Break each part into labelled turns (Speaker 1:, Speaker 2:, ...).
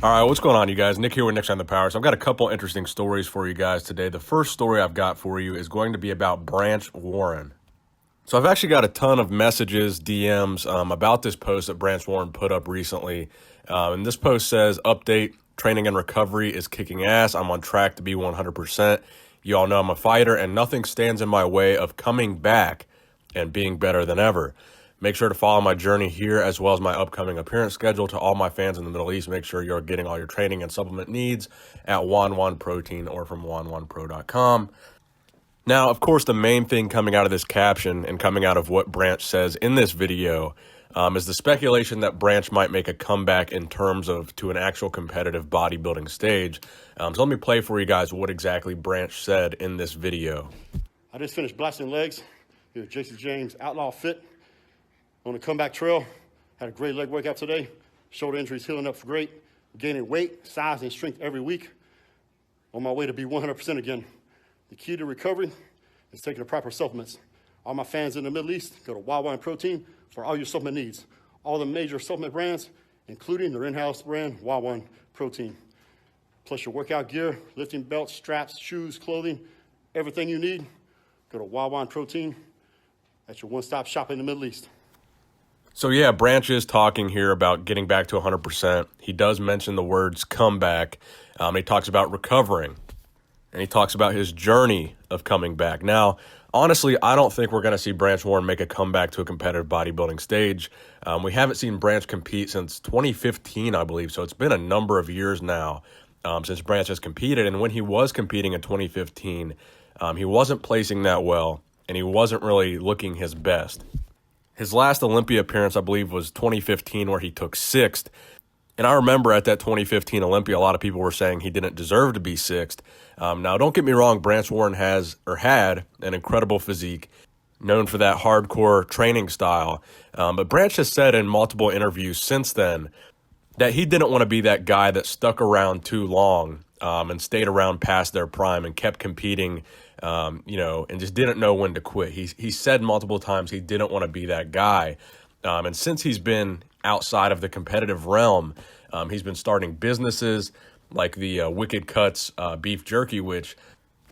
Speaker 1: All right, what's going on, you guys? Nick here with Nick's on the Power. So I've got a couple interesting stories for you guys today. The first story I've got for you is going to be about Branch Warren. So I've actually got a ton of messages, DMs about this post that Branch Warren put up recently. And this post says, update, training and recovery is kicking ass. I'm on track to be 100%. You all know I'm a fighter and nothing stands in my way of coming back and being better than ever. Make sure to follow my journey here as well as my upcoming appearance schedule. To all my fans in the Middle East, make sure you're getting all your training and supplement needs at Wan Protein or from wanwanpro.com. Now, of course, the main thing coming out of this caption and coming out of what Branch says in this video is the speculation that Branch might make a comeback in terms of to an actual competitive bodybuilding stage. So let me play for you guys what exactly Branch said in this video.
Speaker 2: I just finished blasting legs here at JC James Outlaw Fit on the comeback trail. Had a great leg workout today. Shoulder injuries healing up for great. Gaining weight, size, and strength every week. On my way to be 100% again. The key to recovery is taking the proper supplements. All my fans in the Middle East, go to Wan Protein for all your supplement needs. All the major supplement brands, including their in-house brand, Wan Protein. Plus your workout gear, lifting belts, straps, shoes, clothing, everything you need, go to Wan Protein. That's your one-stop shop in the Middle East.
Speaker 1: So yeah, Branch is talking here about getting back to 100%. He does mention the words comeback. He talks about recovering. And he talks about his journey of coming back. Now, honestly, I don't think we're going to see Branch Warren make a comeback to a competitive bodybuilding stage. We haven't seen Branch compete since 2015, I believe. So it's been a number of years now since Branch has competed. And when he was competing in 2015, he wasn't placing that well, and he wasn't really looking his best. His last Olympia appearance, I believe, was 2015, where he took 6th. And I remember at that 2015 Olympia, a lot of people were saying he didn't deserve to be 6th. Now, don't get me wrong, Branch Warren had an incredible physique, known for that hardcore training style. But Branch has said in multiple interviews since then that he didn't want to be that guy that stuck around too long and stayed around past their prime and kept competing, and just didn't know when to quit. He said multiple times he didn't want to be that guy. And since he's been outside of the competitive realm, he's been starting businesses like the Wicked Cuts beef jerky, which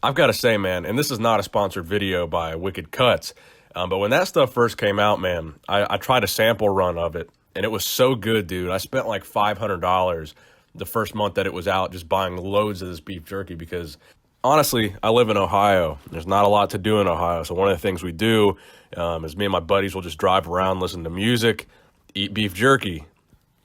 Speaker 1: I've got to say, man, and this is not a sponsored video by Wicked Cuts, but when that stuff first came out, man, I tried a sample run of it, and it was so good, dude. I spent like $500 the first month that it was out just buying loads of this beef jerky because, honestly, I live in Ohio. There's not a lot to do in Ohio, so one of the things we do is me and my buddies will just drive around, listen to music, eat beef jerky,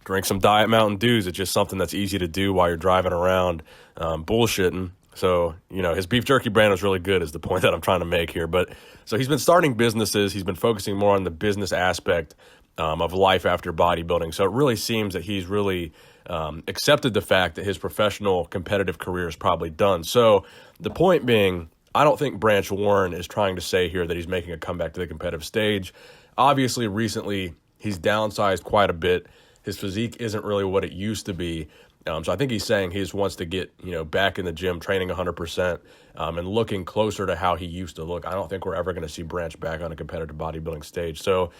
Speaker 1: drink some Diet Mountain Dews. It's just something that's easy to do while you're driving around bullshitting. So, his beef jerky brand is really good is the point that I'm trying to make here. But so he's been starting businesses. He's been focusing more on the business aspect of life after bodybuilding. So it really seems that he's really accepted the fact that his professional competitive career is probably done. So the point being, I don't think Branch Warren is trying to say here that he's making a comeback to the competitive stage. Obviously, recently, he's downsized quite a bit. His physique isn't really what it used to be. So I think he's saying he just wants to get, back in the gym, training 100%, and looking closer to how he used to look. I don't think we're ever going to see Branch back on a competitive bodybuilding stage. So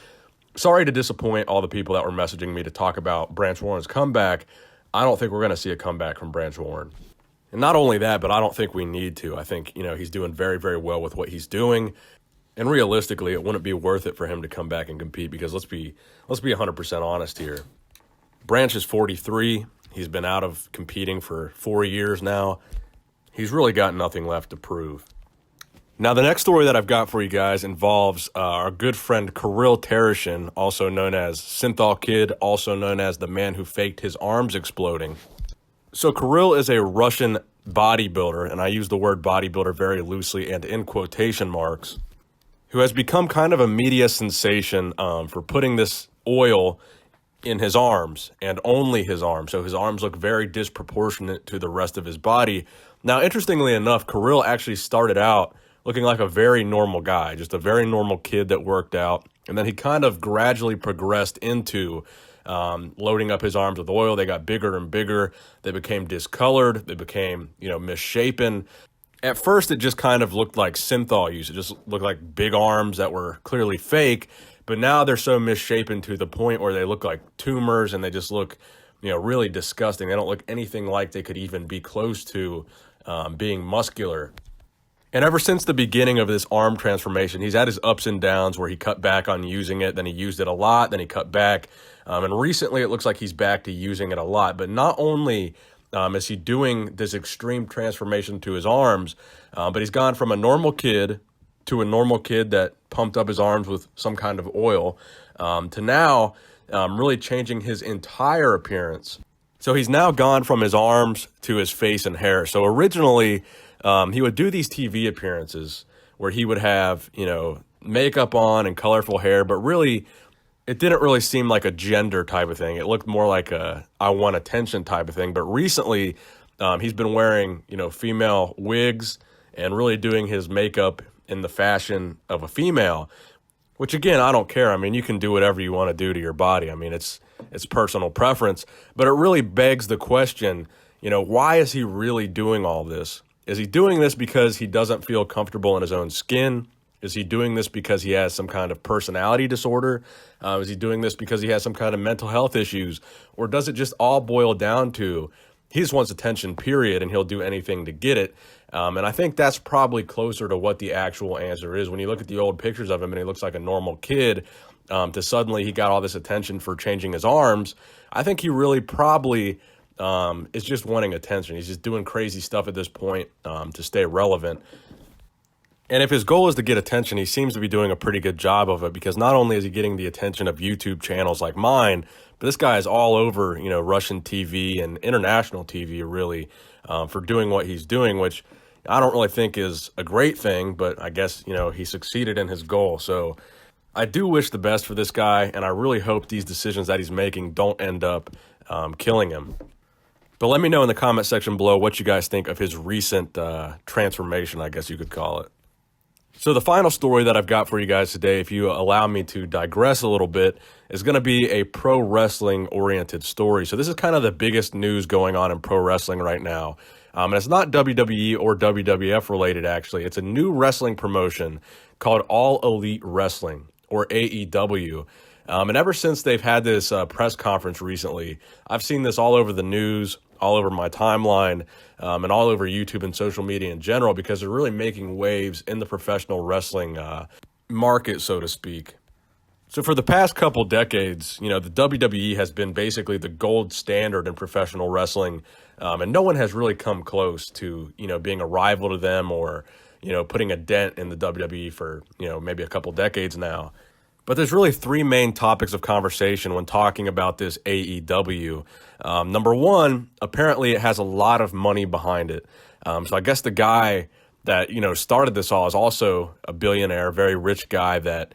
Speaker 1: sorry to disappoint all the people that were messaging me to talk about Branch Warren's comeback. I don't think we're going to see a comeback from Branch Warren. And not only that, but I don't think we need to. I think, he's doing very, very well with what he's doing. And realistically, it wouldn't be worth it for him to come back and compete because let's be 100% honest here. Branch is 43. He's been out of competing for 4 years now. He's really got nothing left to prove. Now, the next story that I've got for you guys involves our good friend Kirill Tereshin, also known as Synthol Kid, also known as the man who faked his arms exploding. So Kirill is a Russian bodybuilder, and I use the word bodybuilder very loosely and in quotation marks, who has become kind of a media sensation for putting this oil in his arms and only his arms. So his arms look very disproportionate to the rest of his body. Now, interestingly enough, Kirill actually started out looking like a very normal guy, just a very normal kid that worked out. And then he kind of gradually progressed into loading up his arms with oil. They got bigger and bigger. They became discolored. They became, misshapen. At first, it just kind of looked like Synthol use. It just looked like big arms that were clearly fake. But now they're so misshapen to the point where they look like tumors and they just look, really disgusting. They don't look anything like they could even be close to being muscular. And ever since the beginning of this arm transformation, he's had his ups and downs where he cut back on using it, then he used it a lot, then he cut back. And recently it looks like he's back to using it a lot. But not only is he doing this extreme transformation to his arms, but he's gone from a normal kid to a normal kid that pumped up his arms with some kind of oil, to now really changing his entire appearance. So he's now gone from his arms to his face and hair. So originally, he would do these TV appearances where he would have, makeup on and colorful hair, but really, it didn't really seem like a gender type of thing. It looked more like a I want attention type of thing. But recently, he's been wearing, female wigs and really doing his makeup in the fashion of a female, which again, I don't care. I mean, you can do whatever you want to do to your body. I mean, it's personal preference, but it really begs the question, why is he really doing all this? Is he doing this because he doesn't feel comfortable in his own skin? Is he doing this because he has some kind of personality disorder? Is he doing this because he has some kind of mental health issues? Or does it just all boil down to he just wants attention, period, and he'll do anything to get it? And I think that's probably closer to what the actual answer is. When you look at the old pictures of him and he looks like a normal kid, to suddenly he got all this attention for changing his arms, I think he really probably is just wanting attention. He's just doing crazy stuff at this point to stay relevant. And if his goal is to get attention, he seems to be doing a pretty good job of it, because not only is he getting the attention of YouTube channels like mine, but this guy is all over, Russian TV and international TV, really, for doing what he's doing, which I don't really think is a great thing, but I guess, he succeeded in his goal. So I do wish the best for this guy, and I really hope these decisions that he's making don't end up killing him. But let me know in the comment section below what you guys think of his recent transformation, I guess you could call it. So the final story that I've got for you guys today, if you allow me to digress a little bit, is going to be a pro wrestling oriented story. So this is kind of the biggest news going on in pro wrestling right now. And it's not WWE or WWF related, actually. It's a new wrestling promotion called All Elite Wrestling, or AEW. And ever since they've had this press conference recently, I've seen this all over the news, all over my timeline, and all over YouTube and social media in general, because they're really making waves in the professional wrestling market, so to speak. So for the past couple decades, the WWE has been basically the gold standard in professional wrestling, and no one has really come close to, being a rival to them or, putting a dent in the WWE for, maybe a couple decades now. But there's really three main topics of conversation when talking about this AEW. Number one, apparently it has a lot of money behind it. So I guess the guy that, started this all is also a billionaire, very rich guy that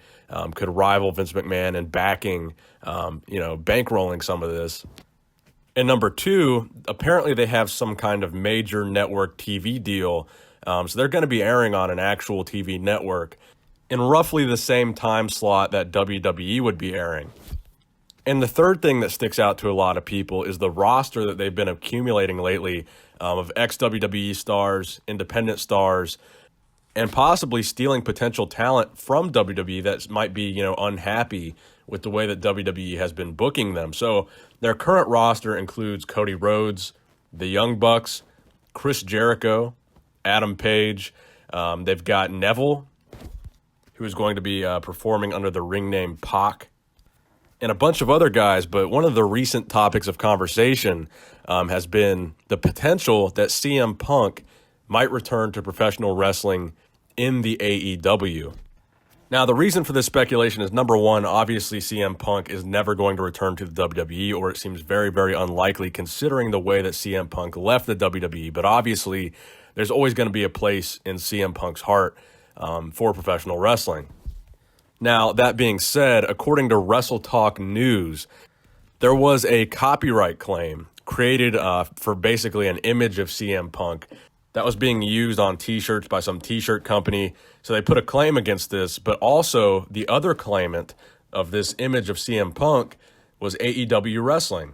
Speaker 1: could rival Vince McMahon in backing, bankrolling some of this. And number two, apparently they have some kind of major network TV deal. So they're going to be airing on an actual TV network in roughly the same time slot that WWE would be airing. And the third thing that sticks out to a lot of people is the roster that they've been accumulating lately of ex-WWE stars, independent stars, and possibly stealing potential talent from WWE that might be, unhappy with the way that WWE has been booking them. So their current roster includes Cody Rhodes, the Young Bucks, Chris Jericho, Adam Page. They've got Neville, who is going to be performing under the ring name Pac, and a bunch of other guys. But one of the recent topics of conversation has been the potential that CM Punk might return to professional wrestling in the AEW. Now, the reason for this speculation is, number one, obviously CM Punk is never going to return to the WWE, or it seems very, very unlikely considering the way that CM Punk left the WWE. But obviously, there's always going to be a place in CM Punk's heart for professional wrestling. Now, that being said, according to Wrestle Talk News, there was a copyright claim created for basically an image of CM Punk that was being used on t-shirts by some t-shirt company. So they put a claim against this, but also the other claimant of this image of CM Punk was AEW Wrestling.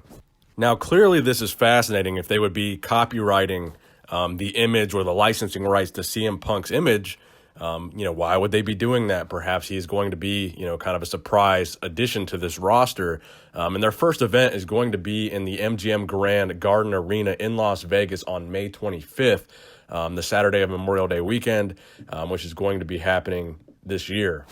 Speaker 1: Now, clearly this is fascinating if they would be copywriting the image or the licensing rights to CM Punk's image. Why would they be doing that? Perhaps he's going to be, kind of a surprise addition to this roster. And their first event is going to be in the MGM Grand Garden Arena in Las Vegas on May 25th, the Saturday of Memorial Day weekend, which is going to be happening this year.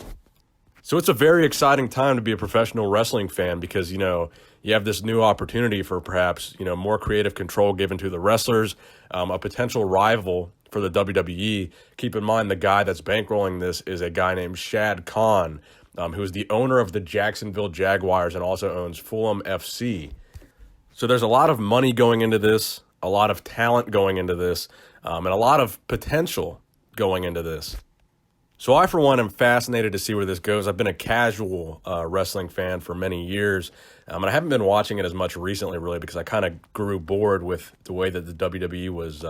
Speaker 1: So it's a very exciting time to be a professional wrestling fan because, you have this new opportunity for perhaps, more creative control given to the wrestlers, a potential rival for the WWE. Keep in mind, the guy that's bankrolling this is a guy named Shad Khan, who is the owner of the Jacksonville Jaguars and also owns Fulham FC. So there's a lot of money going into this, a lot of talent going into this, and a lot of potential going into this. So I, for one, am fascinated to see where this goes. I've been a casual wrestling fan for many years, and I haven't been watching it as much recently, really, because I kind of grew bored with the way that the WWE was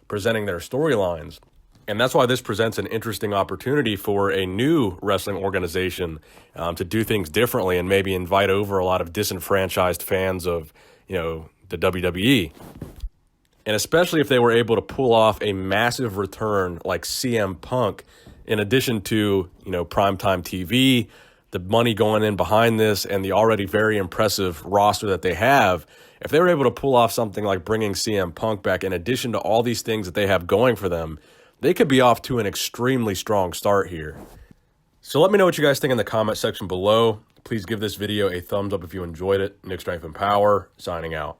Speaker 1: presenting their storylines. And that's why this presents an interesting opportunity for a new wrestling organization to do things differently and maybe invite over a lot of disenfranchised fans of, the WWE. And especially if they were able to pull off a massive return like CM Punk, in addition to, primetime TV, the money going in behind this, and the already very impressive roster that they have. If they were able to pull off something like bringing CM Punk back, in addition to all these things that they have going for them, they could be off to an extremely strong start here. So let me know what you guys think in the comment section below. Please give this video a thumbs up if you enjoyed it. Nick Strength and Power, signing out.